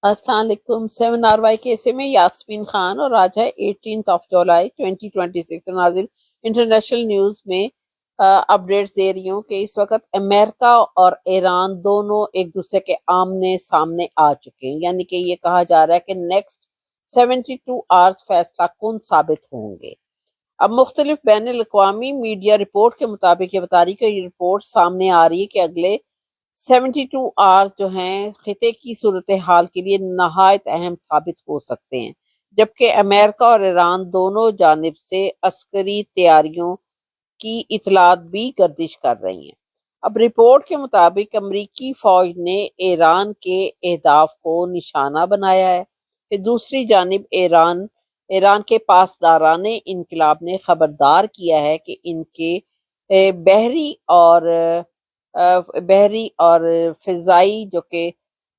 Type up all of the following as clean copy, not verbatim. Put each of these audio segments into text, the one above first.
अस्सलाम वालेकुम। 7 RY केसे में यास्मीन खान और आज है 18 जुलाई 2026। तो नाज़िन, इंटरनेशनल न्यूज़ में अपडेट्स दे रही हूँ कि इस वक्त अमेरिका और ईरान दोनों एक दूसरे के आमने सामने आ चुके हैं, यानी कि ये कहा जा रहा है कि नेक्स्ट 72 आवर्स फैसला कुन साबित होंगे। अब मुख्तलिफ बैन अवी मीडिया रिपोर्ट के मुताबिक ये बता रही कि ये रिपोर्ट सामने आ रही है कि अगले 72 आवर्स जो हैं खिते की सूरत हाल के लिए नहायत अहम साबित हो सकते हैं, जबकि अमेरिका और ईरान दोनों जानिब से अस्करी तैयारियों की इतलात भी गर्दिश कर रही हैं। अब रिपोर्ट के मुताबिक अमरीकी फौज ने ईरान के अहदाफ को निशाना बनाया है। फिर दूसरी जानिब ईरान ईरान के पासदाराने इनकलाब ने खबरदार किया है कि इनके बहरी और फ़िज़ाई जो कि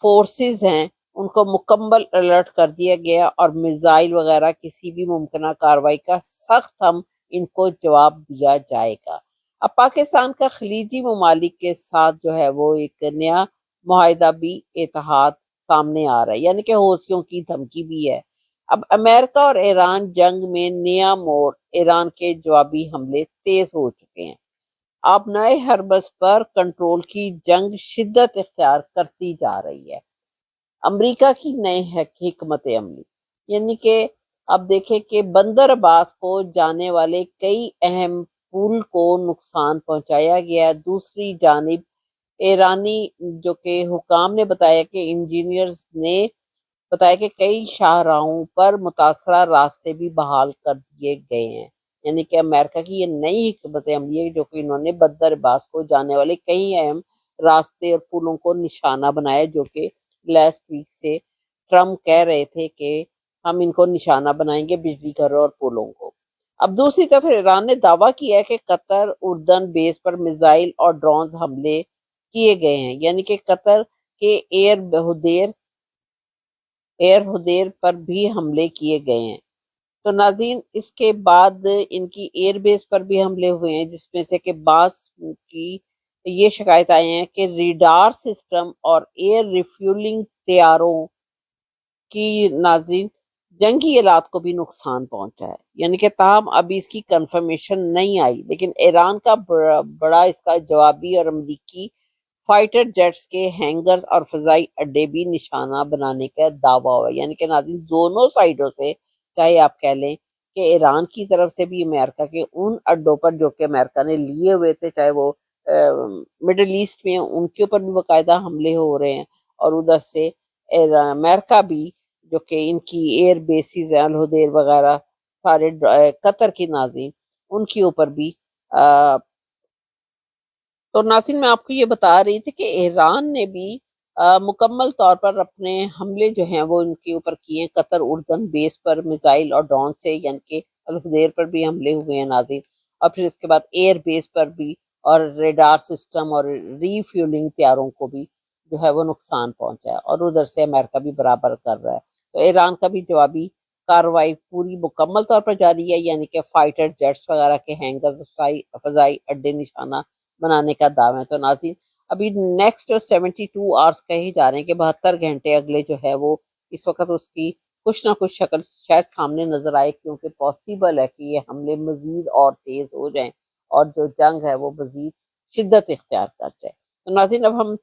फोर्सेस हैं उनको मुकम्मल अलर्ट कर दिया गया और मिसाइल वगैरह किसी भी मुमकिन कार्रवाई का सख्त हम इनको जवाब दिया जाएगा। अब पाकिस्तान का खलीजी ममालिक के साथ जो है वो एक नया मुआहिदा भी इत्तेहाद सामने आ रहा है, यानी कि हौसियों की धमकी भी है। अब अमेरिका और ईरान जंग में नया मोड़, ईरान के जवाबी हमले तेज हो चुके हैं। अब नए हरबस पर कंट्रोल की जंग शिद्दत इख्तियार करती जा रही है। अमेरिका की नई हिकमत अमली, यानी कि अब देखें कि बंदर अब्बास को जाने वाले कई अहम पुल को नुकसान पहुंचाया गया। दूसरी जानिब ईरानी जो कि हुकाम ने बताया कि इंजीनियर्स ने बताया कि कई शाहराहों पर मुतासरा रास्ते भी बहाल कर दिए गए हैं। यानी कि अमेरिका की ये नई हिकमत अमली है जो कि इन्होंने बंदर अब्बास को जाने वाले कई अहम रास्ते और पुलों को निशाना बनाया, जो कि लास्ट वीक से ट्रम्प कह रहे थे कि हम इनको निशाना बनाएंगे, बिजली घरों और पुलों को। अब दूसरी तरफ ईरान ने दावा किया है कि कतर उर्दन बेस पर मिसाइल और ड्रोन हमले किए गए हैं, यानी कि कतर के एयर हुदेर पर भी हमले किए गए हैं। तो नाज़रीन, इसके बाद इनकी एयरबेस पर भी हमले हुए हैं, जिसमें से कि बास की ये शिकायत आई है कि रेडार सिस्टम और एयर रिफ्यूलिंग तैयारों की नाज़रीन जंगी आलात को भी नुकसान पहुंचा है। यानी कि ताहम अभी इसकी कंफर्मेशन नहीं आई, लेकिन ईरान का बड़ा इसका जवाबी और अमरीकी फाइटर जेट्स के हैंगर्स और फजाई अड्डे भी निशाना बनाने का दावा हुआ है। यानी कि नाज़रीन दोनों साइडों से, चाहे आप कह लें कि ईरान की तरफ से भी अमेरिका के उन अड्डों पर जो कि अमेरिका ने लिए हुए थे, चाहे वो मिडल ईस्ट में, उनके ऊपर भी बाकायदा हमले हो रहे हैं। और उधर से अमेरिका भी जो कि इनकी एयर बेसिस हैं अलहुदैर वगैरह सारे कतर की नाज़रीन उनके ऊपर भी अ, तो नासिन मैं आपको ये बता रही थी कि ईरान ने भी मुकम्मल तौर पर अपने हमले जो हैं वो इनके ऊपर किए हैं, कतर उर्दन बेस पर मिसाइल और ड्रोन से, यानी कि अलहुदैर पर भी हमले हुए हैं नाज़रीन। और फिर इसके बाद एयर बेस पर भी और रेडार सिस्टम और रीफ्यूलिंग तैयारों को भी जो है वो नुकसान पहुंचा है, और उधर से अमेरिका भी बराबर कर रहा है। तो ईरान का भी जवाबी कार्रवाई पूरी मुकम्मल तौर पर जारी है, यानी कि फाइटर जेट्स वगैरह के हैंगर, फजाई अड्डे निशाना बनाने का दावा है। तो नाज़रीन, अभी नेक्स्ट 72 आवर्स कहे जा रहे हैं कि 72 घंटे अगले जो है वो इस वक्त उसकी कुछ ना कुछ शक्ल शायद सामने नजर आए, क्योंकि पॉसिबल है कि ये हमले मजीद और तेज हो जाएं और जो जंग है वो मजीद शिद्दत इख्तियार कर जाए। तो नाज़रीन, अब हम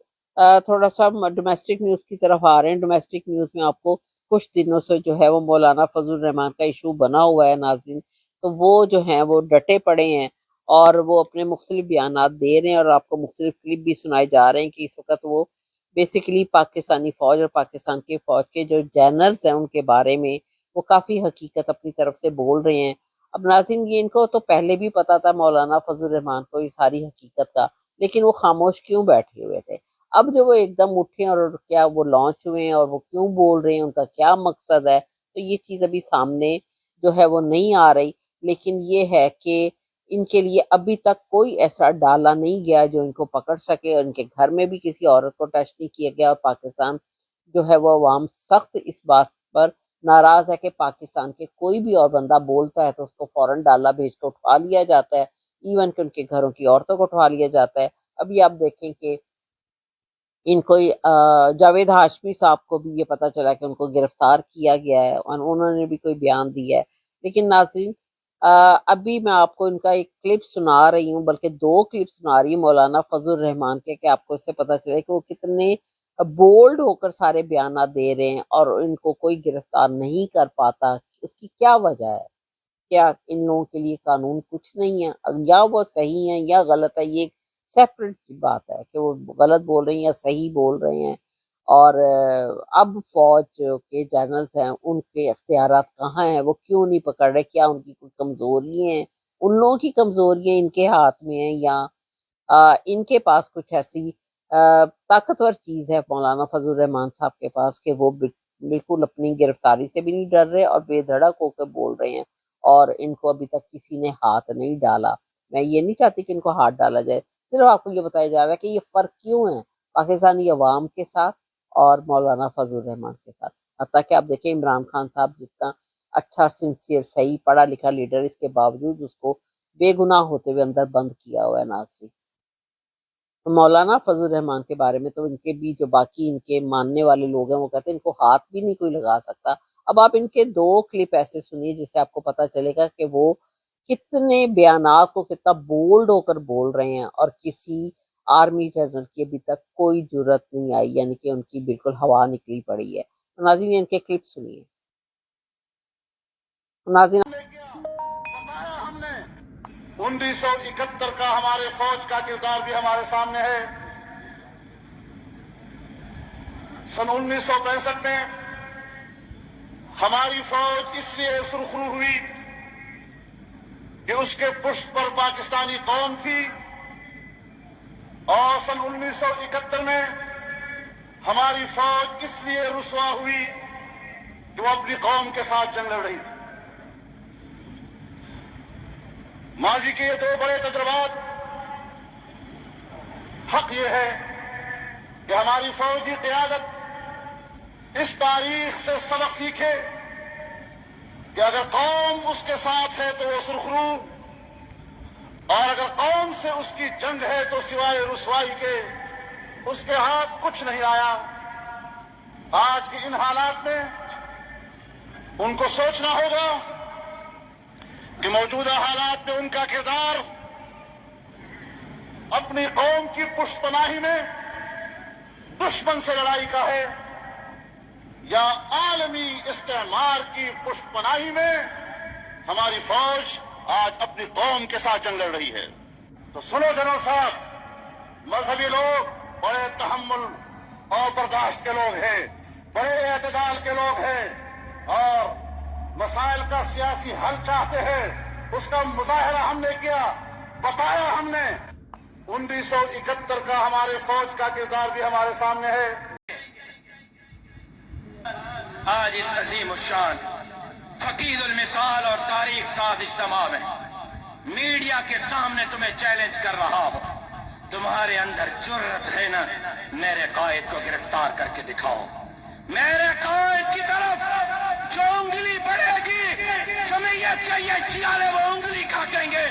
थोड़ा सा डोमेस्टिक न्यूज़ की तरफ आ रहे हैं। डोमेस्टिक न्यूज़ में आपको कुछ दिनों से जो है वो मौलाना फजल रहमान का इशू बना हुआ है नाज़रीन। तो वो जो हैं वो डटे पड़े हैं और वो अपने मुख्तलिफ बयानात दे रहे हैं, और आपको मुख्तलिफ क्लिप भी सुनाए जा रहे हैं कि इस वक्त वो बेसिकली पाकिस्तानी फ़ौज और पाकिस्तान के फ़ौज के जो जनरल्स हैं उनके बारे में वो काफ़ी हकीकत अपनी तरफ से बोल रहे हैं। अब नाज़रीन, ये इनको तो पहले भी पता था मौलाना फजल रहमान को ये सारी हकीकत का, लेकिन वो खामोश क्यों बैठे हुए थे। अब जो वो एकदम उठे और क्या वो लॉन्च हुए हैं और वो क्यों बोल रहे हैं, उनका क्या मकसद है, तो ये चीज़ अभी सामने जो है वो नहीं आ रही। लेकिन ये है कि इनके लिए अभी तक कोई ऐसा डाला नहीं गया जो इनको पकड़ सके, और इनके घर में भी किसी औरत को टच नहीं किया गया। और पाकिस्तान जो है वो अवाम सख्त इस बात पर नाराज है कि पाकिस्तान के कोई भी और बंदा बोलता है तो उसको फौरन डाला भेज कर उठवा लिया जाता है, इवन कि उनके घरों की औरतों को उठवा लिया जाता है। अभी आप देखें कि इनको जावेद हाशमी साहब को भी ये पता चला कि उनको गिरफ्तार किया गया है और उन्होंने भी कोई बयान दिया है। लेकिन नाज़रीन, अभी मैं आपको इनका एक क्लिप सुना रही हूँ, बल्कि 2 क्लिप सुना रही हूँ मौलाना फजल रहमान के, कि आपको इससे पता चले कि वो कितने बोल्ड होकर सारे बयानात दे रहे हैं और इनको कोई गिरफ्तार नहीं कर पाता। उसकी क्या वजह है? क्या इन लोगों के लिए कानून कुछ नहीं है? या वो सही है या गलत है, ये सेपरेट की बात है कि वो गलत बोल रहे हैं या सही बोल रहे हैं। और अब फौज के जनरल्स हैं, उनके इख्तियारात कहाँ हैं? वो क्यों नहीं पकड़ रहे? क्या उनकी कोई कमजोरी है? उन लोगों की कमजोरियां इनके हाथ में है, या इनके पास कुछ ऐसी ताकतवर चीज है मौलाना फजल रहमान साहब के पास कि वो बिल्कुल अपनी गिरफ्तारी से भी नहीं डर रहे और बेधड़क होकर बोल रहे हैं, और इनको अभी तक किसी ने हाथ नहीं डाला। मैं ये नहीं चाहती कि इनको हाथ डाला जाए, सिर्फ आपको ये बताया जा रहा है कि ये फर्क क्यों है पाकिस्तानी अवाम के साथ और मौलाना फजल रहमान के साथ। हत्ता कि आप देखें, इमरान खान साहब जितना अच्छा, सिंसियर, सही पढ़ा लिखा लीडर, इसके बावजूद उसको बेगुनाह होते हुए अंदर बंद किया हुआ है। नाज़रीन, तो मौलाना फजल रहमान के बारे में तो इनके भी जो बाकी इनके मानने वाले लोग हैं वो कहते हैं इनको हाथ भी नहीं कोई लगा सकता। अब आप इनके 2 क्लिप ऐसे सुनिए जिससे आपको पता चलेगा कि वो कितने बयानात को कितना बोल्ड होकर बोल रहे हैं, और किसी आर्मी जनरल की अभी तक कोई जुर्रत नहीं आई, यानी कि उनकी बिल्कुल हवा निकली पड़ी है। तो नाज़रीन, इनके क्लिप सुनिए। तो नाज़रीन, बताया हमने 1971 का हमारे फौज का किरदार भी हमारे सामने है। सन 1965 में हमारी फौज इसलिए सुरखरू हुई कि उसके पुष्ट पर पाकिस्तानी कौम थी, और सन 1971 में हमारी फौज इसलिए रुसवा हुई कि वो अपनी कौम के साथ जंग लड़ रही थी। माजी के ये 2 बड़े तजुर्बात हक ये है कि हमारी फौजी क़यादत इस तारीख से सबक सीखे कि अगर कौम उसके साथ है तो वो सुरखरू, और अगर कौम से उसकी जंग है तो सिवाय रुसवाई के उसके हाथ कुछ नहीं आया। आज के इन हालात में उनको सोचना होगा कि मौजूदा हालात में उनका किरदार अपनी कौम की पुष्टपनाही में दुश्मन से लड़ाई का है, या आलमी इस्तेमार की पुष्टपनाही में हमारी फौज आज अपनी कौम के साथ जंग लड़ रही है। तो सुनो जनरल साहब, मजहबी लोग बड़े तहम्मुल और बर्दाश्त के लोग हैं, बड़े एतदाल के लोग हैं, और मसाइल का सियासी हल चाहते हैं। उसका मुजाहरा हमने किया, बताया हमने। 1971 का हमारे फौज का किरदार भी हमारे सामने है। आज इस अजीम शान फकीदुल मिसाल और तारीख साज इज्तिमा में मीडिया के सामने तुम्हें चैलेंज कर रहा हूं, तुम्हारे अंदर जुर्रत है ना, मेरे कायद को गिरफ्तार करके दिखाओ। मेरे कायद की तरफ जो उंगली बढ़ेगी, जमीयत के ये चियाले वो उंगली काटेंगे,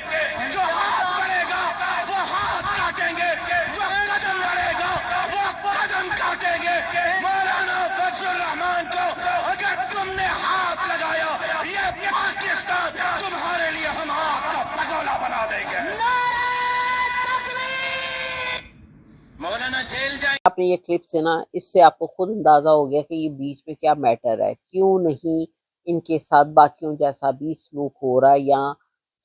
जो हाथ बढ़ेगा वो हाथ काटेंगे, जो कदम बढ़ेगा वो कदम काटेंगे। मौलाना फजल रहमान को अगर तुमने हाथ लगाया, ये पाकिस्तान तुम्हारे लिए हम हाथ का पगोला बना देंगे। मौलाना जेल जाए। आपने ये क्लिप से ना, इससे आपको खुद अंदाजा हो गया कि ये बीच में क्या मैटर है, क्यों नहीं इनके साथ बाकियों जैसा भी सलूक हो रहा है, या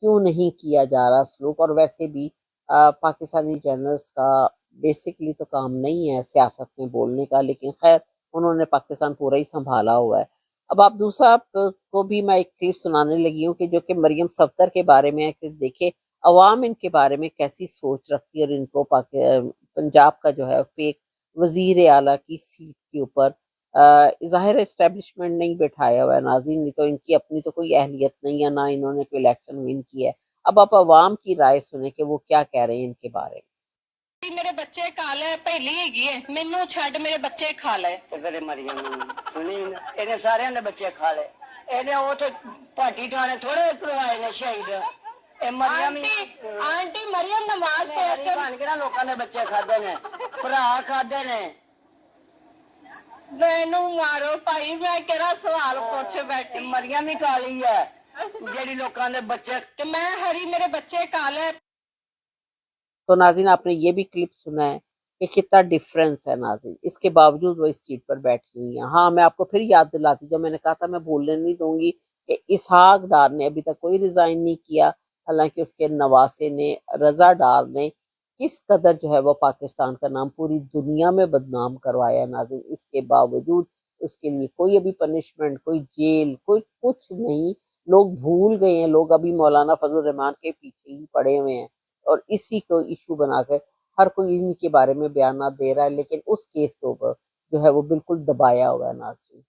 क्यों नहीं किया जा रहा सलूक। और वैसे भी पाकिस्तानी जनरल्स का बेसिकली तो काम नहीं है सियासत में बोलने का, लेकिन खैर उन्होंने पाकिस्तान पूरा ही संभाला हुआ है। अब आप दूसरा को भी मैं एक क्लिप सुनाने लगी हूँ कि जो कि मरियम सफदर के बारे में है, कि देखे अवाम इनके बारे में कैसी सोच रखती है, और इनको पंजाब का जो है फेक वजीर आला की सीट के ऊपर ज़ाहिर इस्टेब्लिशमेंट नहीं बैठाया हुआ है। नाज़रीन, नहीं तो इनकी अपनी तो कोई अहलियत नहीं है, ना इन्होंने कोई इलेक्शन विन किया है। अब आप अवाम की राय सुने कि वो क्या कह रहे हैं इनके बारे में। मेरे बच्चे खा ले पहली हैगी है, मैनू छड़ मेरे बच्चे खा ले। ਤੇ ਫਿਰ ਮਰੀਮ ਸੁਣੀ ਇਹਨੇ ਸਾਰਿਆਂ ਦੇ ਬੱਚੇ ਖਾ ਲਏ। ਇਹਨੇ ਉਹ ਤੇ ਭਾਟੀ ਠਾਣੇ ਥੋੜੇ ਕਰਵਾਏ ਨੇ ਸ਼ਹੀਦ। ਇਹ ਮਰੀਮ आंटी मरियम नवाज थे इसके ਬਣ ਕੇ ਨਾ ਲੋਕਾਂ ਦੇ ਬੱਚੇ ਖਾਦੇ ਨੇ। ਭਰਾ ਖਾਦੇ ਨੇ। ਮੈਨੂੰ ਮਾਰੋ ਭਾਈ, ਮੈਂ ਕਿਹੜਾ ਸਵਾਲ ਪੁੱਛ ਬੈਠੀ। ਮਰੀਆਂ ਵੀ ਕਾਲੀ ਹੈ ਜਿਹੜੀ ਲੋਕਾਂ ਦੇ ਬੱਚੇ। ਤੇ ਮੈਂ ਹਰੀ, ਮੇਰੇ ਬੱਚੇ काले। तो नाज़रीन आपने ये भी क्लिप सुना है कि कितना डिफरेंस है नाज़रीन, इसके बावजूद वो इस सीट पर बैठी हुई हैं। हाँ, मैं आपको फिर याद दिलाती, जब मैंने कहा था मैं भूलने नहीं दूंगी कि इसहाक डार ने अभी तक कोई रिजाइन नहीं किया, हालांकि उसके नवासे ने, रजा डार ने किस कदर जो है वो पाकिस्तान का नाम पूरी दुनिया में बदनाम करवाया नाज़रीन, इसके बावजूद उसके लिए कोई अभी पनिशमेंट, कोई जेल, कोई कुछ नहीं। लोग भूल गए हैं, लोग अभी मौलाना फजल रहमान के पीछे ही पड़े हुए हैं और इसी को इशू बनाकर हर कोई इनके बारे में बयान दे रहा है, लेकिन उस केस को जो है वो बिल्कुल दबाया हुआ है नाज़रीन।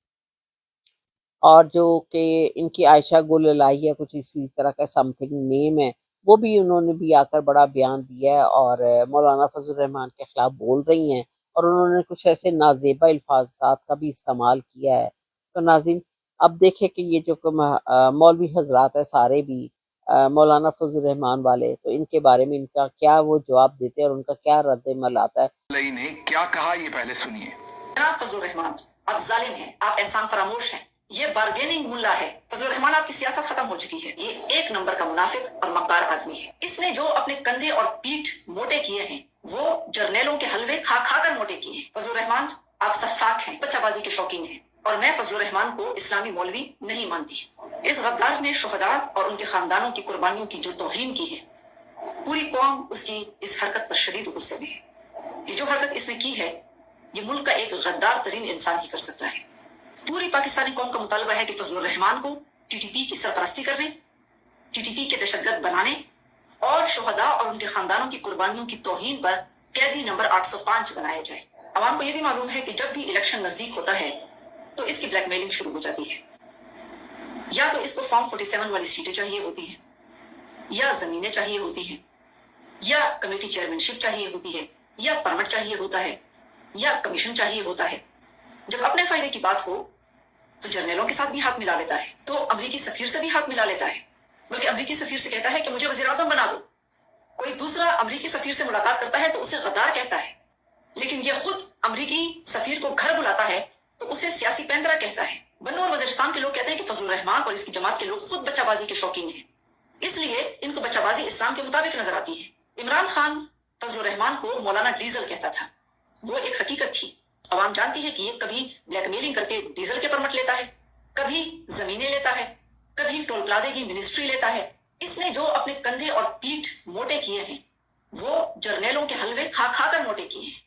और जो कि इनकी आयशा गुल लाई है, कुछ इसी तरह का समथिंग नेम है, वो भी उन्होंने भी आकर बड़ा बयान दिया है और मौलाना फजल रहमान के खिलाफ बोल रही हैं और उन्होंने कुछ ऐसे नाजेबा अल्फाजात का भी इस्तेमाल किया है। तो नाज़रीन अब देखें कि ये जो मौलवी हजरात है सारे भी मौलाना फजल रहमान वाले, तो इनके बारे में इनका क्या वो जवाब देते हैं और उनका क्या रद्द-ए-अमल आता है। ने क्या कहा ये पहले सुनिए। जनाब फजल रहमान, आप जालिम हैं, आप एहसान फरामोश हैं, ये बार्गेनिंग मुल्ला है। फजल रहमान, आपकी सियासत खत्म हो चुकी है। ये एक नंबर का मुनाफिक और मक्कार आदमी है। इसने जो अपने कंधे और पीठ मोटे किए हैं वो जर्नेलों के हलवे खा खा कर मोटे किए हैं। फजल रहमान, आप सफाक हैं, बच्चाबाजी के शौकीन हैं और मैं फजल रहमान को इस्लामी मौलवी नहीं मानती। इस गद्दार ने शुहदा और उनके खानदानों की कुर्बानियों की जो तौहीन की है, पूरी कौम उसकी इस हरकत पर शदीद गुस्से में है। ये जो हरकत इसने की है ये मुल्क का एक गद्दार तरीन इंसान ही कर सकता है। पूरी पाकिस्तानी कौम का मुतालबा है कि फजल रहमान को टीटीपी की सरपरस्ती करने, टीटीपी के दहशतगर्द बनाने और शुहदा और उनके खानदानों की कुर्बानियों की तौहीन पर कैदी नंबर 805 बनाया जाए। अवाम को यह भी मालूम है कि जब भी इलेक्शन नजदीक होता है तो इसकी ब्लैकमेलिंग शुरू हो जाती है। या तो इसको फॉर्म 47 वाली सीटें चाहिए होती हैं, या जमीनें चाहिए होती हैं, या कमेटी चेयरमैनशिप चाहिए होती है, या परमिट चाहिए होता है, या कमीशन चाहिए होता है। जब अपने फायदे की बात हो तो जर्नलों के साथ भी हाथ मिला लेता है, तो अमरीकी सफीर से भी हाथ मिला लेता है, बल्कि अमरीकी सफीर से कहता है कि मुझे वज़ीर आज़म बना दो। कोई दूसरा अमरीकी सफीर से मुलाकात करता है तो उसे गद्दार कहता है, लेकिन ये खुद अमरीकी सफीर को घर बुलाता है तो उसे सियासी पेंदरा कहता है। बन्नू और वजीरिस्तान के लोग कहते हैं कि फजल रहमान और इसकी जमात के लोग खुद बच्चाबाजी के शौकीन हैं, इसलिए इनको बच्चाबाजी इस्लाम के मुताबिक नजर आती है। इमरान खान फजल रहमान को मौलाना डीजल कहता था, वो एक हकीकत थी। अवाम जानती है कि ये कभी ब्लैकमेलिंग करके डीजल के परमिट लेता है, कभी जमीनें लेता है, कभी टोल प्लाजे की मिनिस्ट्री लेता है। इसने जो अपने कंधे और पीठ मोटे किए हैं वो जर्नेलों के हलवे खा खा कर मोटे किए हैं।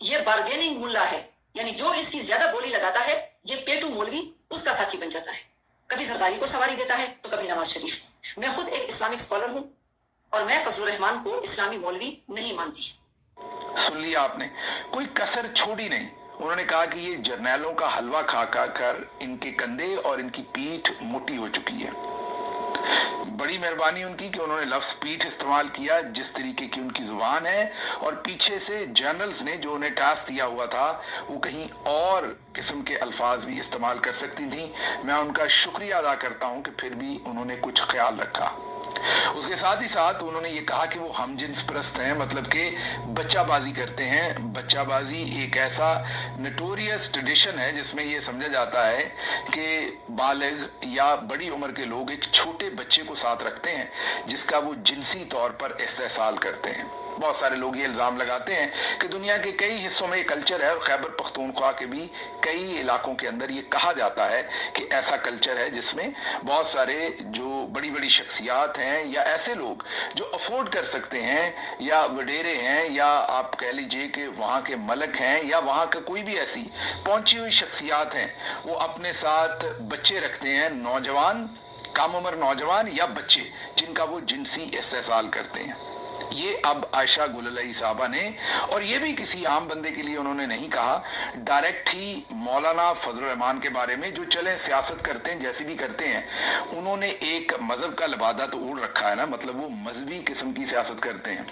ये बार्गेनिंग मुल्ला है, यानी जो इसकी ज्यादा बोली लगाता है ये पेटू मौलवी उसका साथी बन जाता है। कभी जरदारी को सवारी देता है तो कभी नवाज शरीफ। मैं खुद एक इस्लामिक स्कॉलर हूँ और मैं फजल रहमान को इस्लामी मौलवी नहीं मानती। सुन लिया आपने, कोई कसर छोड़ी नहीं। उन्होंने कहा कि ये जर्नैलों का हलवा खा खा कर इनके कंधे और इनकी पीठ मोटी हो चुकी है। बड़ी मेहरबानी उनकी कि उन्होंने लफ्ज पीठ इस्तेमाल किया, जिस तरीके की उनकी जुबान है, और पीछे से जर्नल्स ने जो उन्हें टास्क दिया हुआ था वो कहीं और किस्म के अल्फाज भी इस्तेमाल कर सकती थी। मैं उनका शुक्रिया अदा करता हूं कि फिर भी उन्होंने कुछ ख्याल रखा। उसके साथ ही साथ उन्होंने ये कहा कि वो हम जिन्स परस्त हैं, मतलब कि बच्चाबाजी करते हैं। बच्चाबाजी एक ऐसा नोटोरियस ट्रेडिशन है जिसमें ये समझा जाता है कि बालिग या बड़ी उम्र के लोग एक छोटे बच्चे को साथ रखते हैं जिसका वो जिनसी तौर पर इस्तेहसाल करते हैं। बहुत सारे लोग ये इल्ज़ाम लगाते हैं कि दुनिया के कई हिस्सों में ये कल्चर है और खैबर पख्तूनख्वा के भी कई इलाकों के अंदर ये कहा जाता है कि ऐसा कल्चर है जिसमें बहुत सारे जो बड़ी बड़ी शख्सियात हैं या ऐसे लोग जो अफोर्ड कर सकते हैं या वडेरे हैं या आप कह लीजिए कि वहाँ के मलक हैं या वहाँ का कोई भी ऐसी पहुंची हुई शख्सियात हैं, वो अपने साथ बच्चे रखते हैं, नौजवान, कम उम्र नौजवान या बच्चे जिनका वो जिनसी इस्तेहसाल करते हैं। ये अब आयशा गुललाई साहबा ने, और ये भी किसी आम बंदे के लिए उन्होंने नहीं कहा, डायरेक्ट ही मौलाना फजल रहमान के बारे में, जो चले सियासत करते हैं जैसी भी करते हैं, उन्होंने एक मजहब का लबादा तो ओढ़ रखा है ना, मतलब वो मजहबी किस्म की सियासत करते हैं।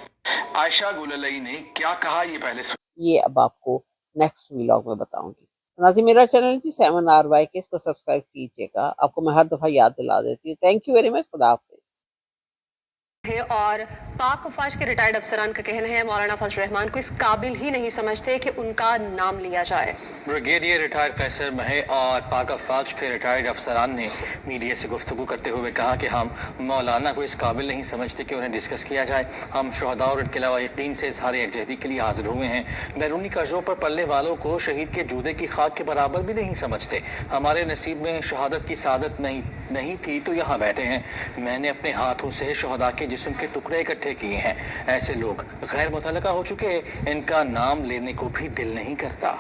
आयशा गुललाई ने क्या कहा ये पहले ये अब आपको नेक्स्ट व्लॉग में बताऊंगी। नाज़रीन मेरा चैनल जी 7RY के, इसको सब्सक्राइब कीजिएगा, आपको मैं हर दफ़ा याद दिला देती हूँ। थैंक यू वेरी मच, खुदा हाफिज़। है और पाक फौज के रिटायर्ड अफसरान का कहना है मौलाना फजल रहमान को इस काबिल ही नहीं समझते कि उनका नाम लिया जाए। ब्रिगेडियर रिटायर्ड कैसर महे और पाक फौज के रिटायर्ड अफसरान ने मीडिया से गुफ्तगू करते हुए कहा कि हम मौलाना को इस काबिल नहीं समझते कि उन्हें डिस्कस किया जाए। हम शुहदा और इनके अलावा यकीन से इजहार यकजहती के लिए हाजिर हुए हैं। बैरूनी कर्जों पर पलने वालों को शहीद के जूदे की खाक के बराबर भी नहीं समझते। हमारे नसीब में शहादत की सादत नहीं थी तो यहाँ बैठे हैं। मैंने अपने हाथों से शुहदा के जिस्म के टुकड़े इकट्ठे किए हैं। ऐसे लोग गैर मुतल्लका हो चुके, इनका नाम लेने को भी दिल नहीं करता।